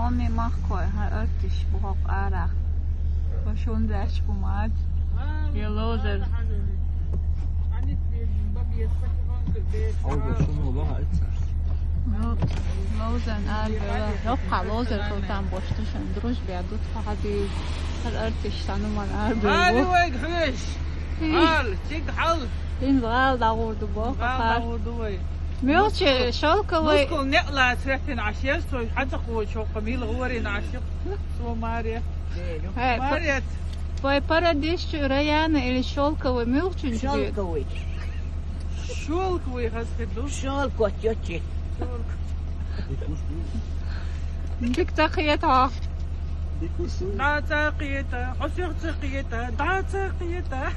أمي مخكوي هرقتش بحق عرق وشون داش بماد يا لوزر لوزن قال رفع لوزر كوتان بوشتشن دروش بيعدوت فحدي هرقتش سانو من قلب هالي ويق حوش هال تيق حل دين زغال داغور دبوخ غال ميوش شولكوي نسكل نقلة سرحتين عشير سوي حتى قوة شو قبيل غوري نعشق سو ماريا ماريا Vai paradis rajana ili šolkovi milčiņš bija? Šolkovi. Šolkovi haskedu. Šolkot joči. Dik taqiyata. دا تاقيته حسيق تاقيته دا تاقيته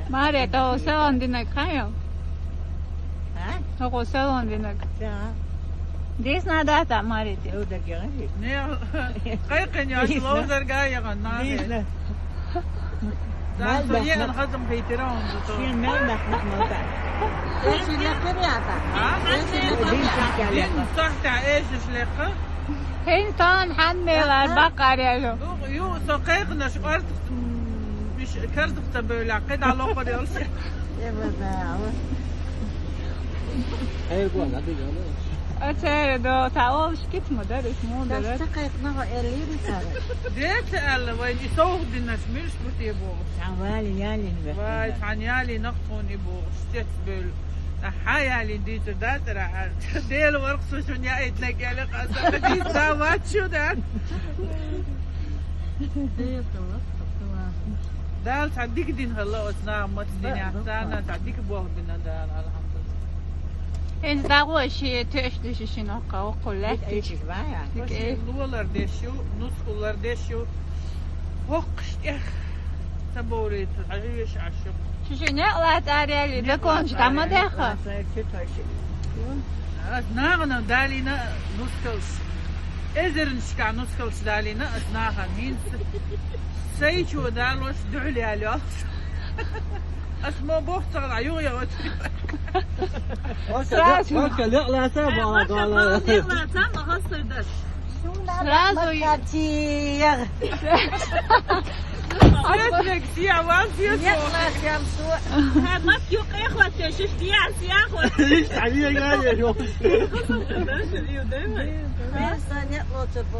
Marija, tev sevan dinak kājām? Ha? Tev sevan dinak. Da. Dies nādātā, Marija. Jau da gari. نيل قيقن يا شلوزر قاية غناغي Dizna. دا سوية الخزم في تيرون Sien melmak nak mauta. Eisi lekeriata. دين صحت ايش شلقة Heen taan حمل البقر يا جو. يو سقيقنا شقرت مش كرت تبولع قد على قد يرسل Evada. Ayrıca ne diyor? Öteri do ta skit مدرس مو Das درس. taqayq naho eliri sare. ديت قال وين يسوق الناس مش بتيبو Awali yalin واي be. فانيالي نقطوني بو شتت بول حيالي ديت داتر ديل ورقص شون يا ايتلك يا لقى ديت زاوات شو ده دال تعديك دين هلا اسنا ما تديني احسانا تعديك بوه بنا دال الحمد لله Heen dago شيء تشدش شنو قاو قلت. Eisi vaya. بس الولر ديشو نسخولر ديشو وقش تبوريت عيش عشق شو نقلت أريالي دكونش كم دخل. أثناءنا دالينا نسكلش إذا نشكع نسكلش دالينا أثناءها مين سيشو دالوش دعلي على اسمه بوفتر عيو يا وتر لا سبعة قال Сразу Makatiyag. سيسلك سيع واسيس ما في قهوة شفت يا سياخوة ليش تعبير قال يا شو Besta nyat lo cepo.